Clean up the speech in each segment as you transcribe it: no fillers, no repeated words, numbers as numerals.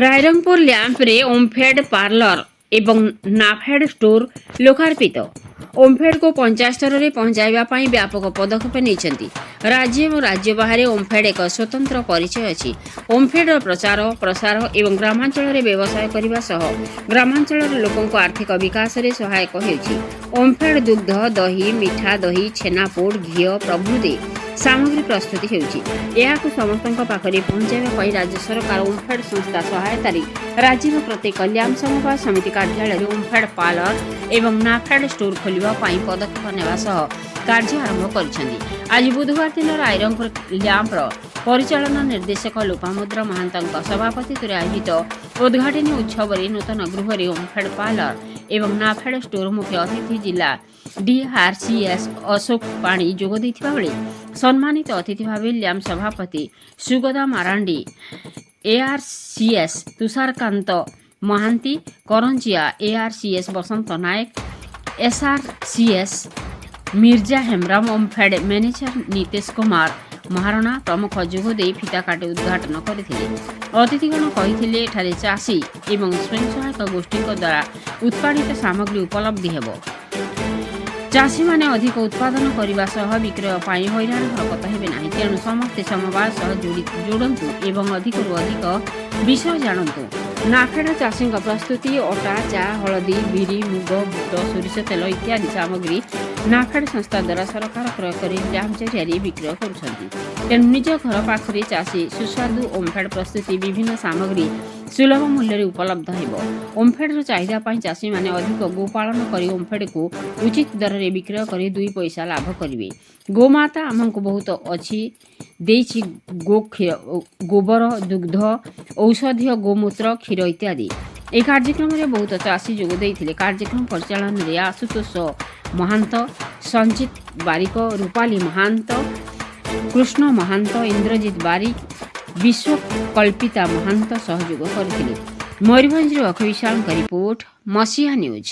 Rairangpur ଲ୍ୟାମ୍ପରେ Omfed parlour ଏବଂ NAFED store ଲୋକାର୍ପିତ। ଓମଫେଡ୍କୁ ପଞ୍ଚାସ୍ତରରେ ପହଞ୍ଚାଇବା ପାଇଁ ବ୍ୟାପକ ପଦକ୍ଷେପ ନେଇଛନ୍ତି ରାଜ୍ୟ ଏବଂ ରାଜ୍ୟ ବାହାରେ ଓମଫେଡ୍ ଏକ ସ୍ୱତନ୍ତ୍ର ପରିଚୟ ଅଛି। ଓମଫେଡ୍ର ପ୍ରଚାର ପ୍ରସାର ଏବଂ ଗ୍ରାମାଞ୍ଚଳରେ ବ୍ୟବସାୟ କରିବା ସହ ଗ୍ରାମାଞ୍ଚଳର ଲୋକଙ୍କ ଆର୍ଥିକ ବିକାଶରେ ସହାୟକ ହେଉଛି। ଓମଫେଡ୍ ଦୁଗ୍ଧ, ଦହି, ମିଠା ଦହି, ଛେନା ପୋଡ଼, ଘିଅ ପ୍ରଭୃତି ସାମଗ୍ରୀ ପ୍ରସ୍ତୁତି ହେଉଛି। ଏହାକୁ ସମସ୍ତଙ୍କ ପାଖରେ ପହଞ୍ଚାଇବା ପାଇଁ ରାଜ୍ୟ ସରକାର ଓମଫେଡ୍ ସଂସ୍ଥା ସହାୟତାରେ ରାଜ୍ୟର ପ୍ରତ୍ୟେକ ଲ୍ୟାମ୍ପ ସମବାୟ ସମିତି କାର୍ଯ୍ୟାଳୟରେ ଓମଫେଡ୍ ପାର୍ଲର ଏବଂ ନାଫେଡ୍ ଷ୍ଟୋର ଖୋଲିବା ପାଇଁ ପଦକ୍ଷେପ ନେବା ସହ କାର୍ଯ୍ୟ ଆରମ୍ଭ କରିଛନ୍ତି। ଆଜି ବୁଧବାର ଦିନ ରାଇରଙ୍ଗପୁର ଲ୍ୟାମ୍ପର ପରିଚାଳନା ନିର୍ଦ୍ଦେଶକ ଲୋପାମୁଦ୍ରା ମହାନ୍ତଙ୍କ ସଭାପତିତ୍ୱରେ ଆୟୋଜିତ ଉଦ୍ଘାଟନୀ ଉତ୍ସବରେ ନୂତନ ଗୃହରେ ଓମଫେଡ୍ ପାର୍ଲର ଏବଂ ନାଫେଡ୍ ଷ୍ଟୋର ମୁଖ୍ୟ ଅତିଥି ଜିଲ୍ଲା DRCS ଅଶୋକ ପାଣି ଯୋଗ ଦେଇଥିବା ବେଳେ ସମ୍ମାନିତ ଅତିଥି ଭାବେ ଲ୍ୟାମ୍ପ ସଭାପତି ସୁଗଦା ମାରାଣ୍ଡି, ARCS ତୁଷାରକାନ୍ତ ମହାନ୍ତି, କରଞ୍ଜିଆ ARCS ବସନ୍ତ ନାୟକ, SRCS ମିର୍ଜା ହେମ୍ବ୍ରମ, ଓମଫେଡ୍ ମ୍ୟାନେଜର ନିତେଶ କୁମାର ମହାରଣା ପ୍ରମୁଖ ଯୋଗ ଦେଇ ଫିତା କାଟି ଉଦ୍ଘାଟନ କରିଥିଲେ। ଅତିଥିଗଣ କହିଥିଲେ, ଏଠାରେ ଚାଷୀ ଏବଂ ସ୍ୱୟଂ ସହାୟକ ଗୋଷ୍ଠୀଙ୍କ ଦ୍ୱାରା ଉତ୍ପାଦିତ ସାମଗ୍ରୀ ଉପଲବ୍ଧି ହେବ। ଚାଷୀମାନେ ଅଧିକ ଉତ୍ପାଦନ କରିବା ସହ ବିକ୍ରୟ ପାଇଁ ହଇରାଣ ହରକତ ହେବେ ନାହିଁ। ତେଣୁ ସମସ୍ତେ ସମବାୟ ସହ ଯୋଡ଼ନ୍ତୁ ଏବଂ ଅଧିକରୁ ଅଧିକ ବିଷୟ ଜାଣନ୍ତୁ। ନାଫେଡ୍ ଚାଷୀଙ୍କ ପ୍ରସ୍ତୁତି ଅଟା, ଚା, ହଳଦୀ, ବିରି, ମୁଗ, ବୁଟ, ସୋରିଷ ତେଲ ଇତ୍ୟାଦି ସାମଗ୍ରୀ ନାଫେଡ୍ ସଂସ୍ଥା ଦ୍ୱାରା ସରକାର କ୍ରୟ କରି ଲ୍ୟାମ୍ପ ଜରିଆରେ ବିକ୍ରୟ କରୁଛନ୍ତି। ତେଣୁ ନିଜ ଘର ପାଖରେ ଚାଷୀ ସୁସ୍ୱାଦୁ ଓମଫେଡ୍ ପ୍ରସ୍ତୁତି ବିଭିନ୍ନ ସାମଗ୍ରୀ ସୁଲଭ ମୂଲ୍ୟରେ ଉପଲବ୍ଧ ହେବ। ଓମଫେଡ୍ର ଚାହିଦା ପାଇଁ ଚାଷୀମାନେ ଅଧିକ ଗୋପାଳନ କରି ଓମଫେଡ୍କୁ ଉଚିତ ଦରରେ ବିକ୍ରୟ କରି 2 ପଇସା ଲାଭ କରିବେ। ଗୋମାତା ଆମକୁ ବହୁତ ଅଛି ଦେଇଛି ଗୋବର, ଦୁଗ୍ଧ, ଔଷଧୀୟ ଗୋମୂତ୍ର, କ୍ଷୀର ଇତ୍ୟାଦି। ଏହି କାର୍ଯ୍ୟକ୍ରମରେ ବହୁତ ଚାଷୀ ଯୋଗ ଦେଇଥିଲେ। କାର୍ଯ୍ୟକ୍ରମ ପରିଚାଳନାରେ ଆଶୁତୋଷ ମହାନ୍ତ, ସଞ୍ଜିତ ବାରିକ, ରୂପାଲି ମହାନ୍ତ, କୃଷ୍ଣ ମହାନ୍ତ, ଇନ୍ଦ୍ରଜିତ ବାରିକ, ବିଶ୍ୱକଳ୍ପିତା ମହାନ୍ତ ସହଯୋଗ କରିଥିଲେ। ମୟୂରଭଞ୍ଜରୁ ଅକ୍ଷୟ ବିଶାଳଙ୍କ ରିପୋର୍ଟ, ମସିହା ନ୍ୟୁଜ୍।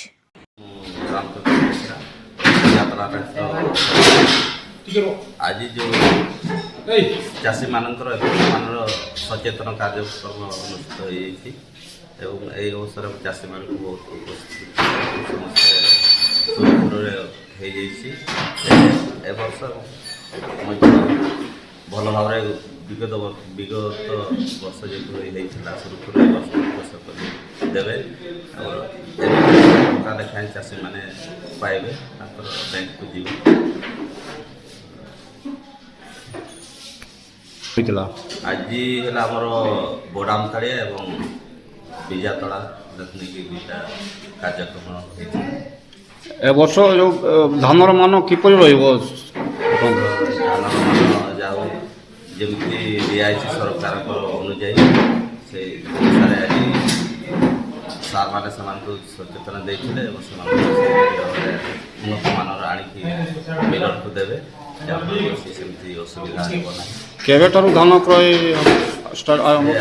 ଆଜି ଯେଉଁ ଚାଷୀମାନଙ୍କର ଏମାନଙ୍କର ସଚେତନ କାର୍ଯ୍ୟକ୍ରମ ଅନୁଷ୍ଠିତ ହୋଇଯାଇଛି ଏବଂ ଏହି ଅବସରରେ ଚାଷୀମାନଙ୍କୁ ବହୁତ ସମସ୍ତେ ସୁରୁଖୁରୁରେ ହୋଇଯାଇଛି। ଏ ବର୍ଷ ମଧ୍ୟ ଭଲ ଭାବରେ ବିଗତ ବର୍ଷ ଯେହେତୁ ହେଇଥିଲା ସୁରୁଖୁରୁରେ ଏ ବର୍ଷ ଦେବେ ଆଉ ଟଙ୍କା ଲେଖାଏଁ ଚାଷୀମାନେ ପାଇବେ, ତାଙ୍କର ବ୍ୟାଙ୍କକୁ ଯିବେ। ଆଜି ହେଲା ଆମର ବୋଡ଼ାମତାଳିଆ ଏବଂ ବିଜାତଳା ନେଇକି ଦୁଇଟା କାର୍ଯ୍ୟକ୍ରମ ହେଇଥିଲା। ଏ ବର୍ଷ ଯେଉଁ ଧାନର ମାନ କିପରି ରହିବ? ଧାନର ମାନ ଯାଉ ଯେମିତି ଦିଆଯାଇଛି ସରକାରଙ୍କ ଅନୁଯାୟୀ ସେଇ ଅନୁସାରେ ଆଜି ସାର୍ମାନେ ସେମାନଙ୍କୁ ସଚେତନ ଦେଇଥିଲେ ଏବଂ ସେମାନଙ୍କୁ ଉନ୍ନତ ମାନର ଆଣିକି ମିଲରକୁ ଦେବେ, ଯାହାଫଳରେ ସେମିତି ଅସୁବିଧା ହେବ ନାହିଁ। କେବେଠାରୁ ଧାନ କ୍ରୟ ଆମେ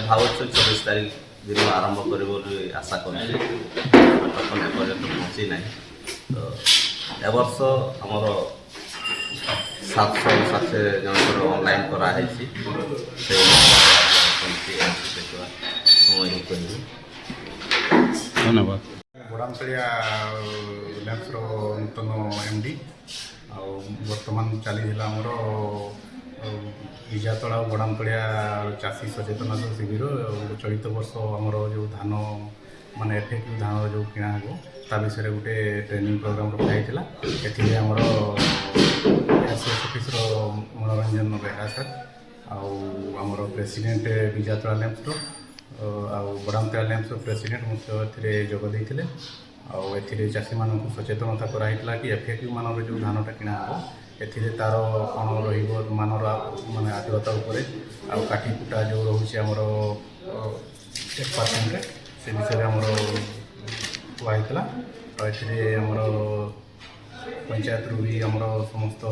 ଭାବୁଛୁ 24 ତାରିଖ ଦିନ ଆରମ୍ଭ କରିବୁ ବୋଲି ଆଶା କରୁଛୁ। ବର୍ତ୍ତମାନ ଏପର୍ଯ୍ୟନ୍ତ ପହଞ୍ଚି ନାହିଁ। ତ ଏ ବର୍ଷ ଆମର 760 ଜଣଙ୍କର ଅନଲାଇନ୍ କରାହେଇଛି। ସେଇ ଦେଖିବା ସମୟ କରିବୁ। ଧନ୍ୟବାଦ। ବୋଡ଼ାମତାଳିଆ ଲ୍ୟାମ୍ପସର ନୂତନ MD ଆଉ ବର୍ତ୍ତମାନ ଚାଲିଥିଲା ଆମର ବିଜାତଳା ଓ ବୋଡ଼ାମତାଳିଆ ଚାଷୀ ସଚେତନତା ଶିବିର। ଚଳିତ ବର୍ଷ ଆମର ଯେଉଁ ଧାନ ମାନେ FAQ ଧାନର ଯେଉଁ କିଣା ହେବ ତା ବିଷୟରେ ଗୋଟେ ଟ୍ରେନିଂ ପ୍ରୋଗ୍ରାମ୍ ରଖାଯାଇଥିଲା। ଏଥିରେ ଆମର ARCS ଅଫିସର ମନୋରଞ୍ଜନ ବେହେରା ସାର୍ ଆଉ ଆମର ପ୍ରେସିଡେଣ୍ଟ ବିଜାତଳା ଲ୍ୟାମ୍ପସର ଆଉ ବୋଡ଼ାମତାଳିଆ ଲ୍ୟାମ୍ପସର ପ୍ରେସିଡେଣ୍ଟ ମଧ୍ୟ ଏଥିରେ ଯୋଗ ଦେଇଥିଲେ। ଆଉ ଏଥିରେ ଚାଷୀମାନଙ୍କୁ ସଚେତନତା କରାଯାଇଥିଲା କି FAQ ମାନର ଯେଉଁ ଧାନଟା କିଣା ହେବ ଏଥିରେ ତା'ର କ'ଣ ରହିବ ମାନର ମାନେ ଆର୍ଦ୍ରତା ଉପରେ ଆଉ କାଠି କୁଟା ଯେଉଁ ରହୁଛି ଆମର 1% ସେ ବିଷୟରେ ଆମର କୁହାଯାଇଥିଲା। ଆଉ ଏଥିରେ ଆମର ପଞ୍ଚାୟତରୁ ବି ଆମର ସମସ୍ତ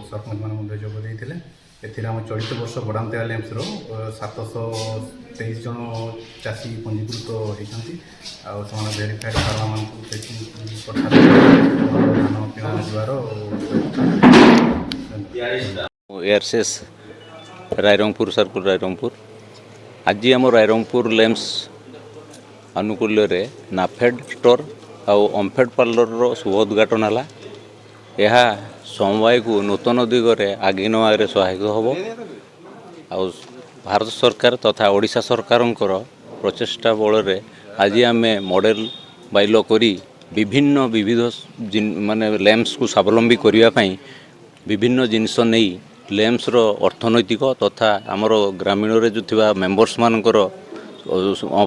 ସରପଞ୍ଚମାନେ ମଧ୍ୟ ଯୋଗ ଦେଇଥିଲେ। ଏଥିରେ ଆମ ଚଳିତ ବର୍ଷ ବୋଡ଼ାମତାଳିଆ ଲ୍ୟାମ୍ପସର 723 ଜଣ ଚାଷୀ ପଞ୍ଜୀକୃତ ହୋଇଛନ୍ତି। ଆଉ ସେମାନେ ଭେରିଫାଏଡ୍ ଫାର୍ମମାନଙ୍କୁ ଧାନ କିଣା ଯିବାର ARCS ରାଇରଙ୍ଗପୁର, ସରପୁର ରାଇରଙ୍ଗପୁର। आज आम रायरंगपुर लेम्स आनुकूल्य नाफेड स्टोर आउ ओमफेड पार्लर शुभ उद्घाटन है। यह समवाय को नूतन दिगरे आगे नवारे सहायक हम। भारत सरकार तथा ओडिशा सरकारंकर प्रचेष्टा बल आज आम मॉडल बाइल करी विविध माने लेम्स को स्वावलंबी करने विभिन्न जिनस नहीं लेम्स रो अर्थनैतिक तथा आमर ग्रामीण रे जो थिबा मेंबर्स मानकर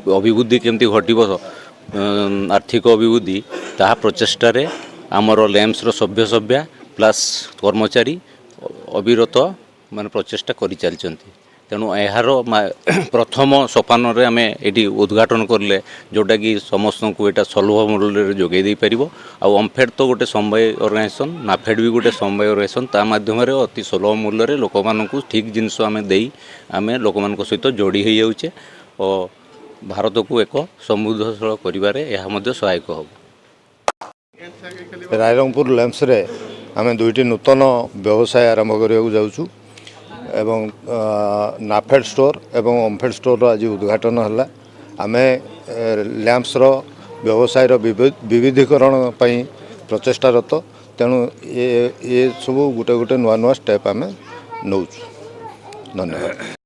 अभिवृद्धि केमती घटिब आर्थिक अभिवृद्धि ताहा प्रचेष्टा रे आमर लेम्स रो सभ्य प्लस कर्मचारी अविरत माने प्रचेष्टा करि चलचंती। तेणु यार प्रथम सोपान आम ये उद्घाटन करले जोटा कि समस्त को यहाँ सुलभ मूल्य जोगे दे पार। ओमफेड तो गोटे समवाय ऑर्गेनाइजेशन नाफेड भी गोटे समवाय ऑर्गेनाइजेशन ता माध्यम अति सुलभ मूल्य लोक मानू ठीक जिनस आम दे आम लोक सहित जोड़ी हो जाऊे और भारत को एक समृद्धशील कर सहायक हो। रायरंगपुर लेम्स रे आम दुईटी नूतन व्यवसाय आरंभ करने जाऊँ एवं नाफेड स्टोर एवं ओमफेड स्टोर आज उद्घाटन है। आम लैम्प्स व्यवसाय विविधीकरण प्रचेष्टारत। तेणु ये सब गोटे गोटे नुआ नुआ स्टेप आम नौ। धन्यवाद।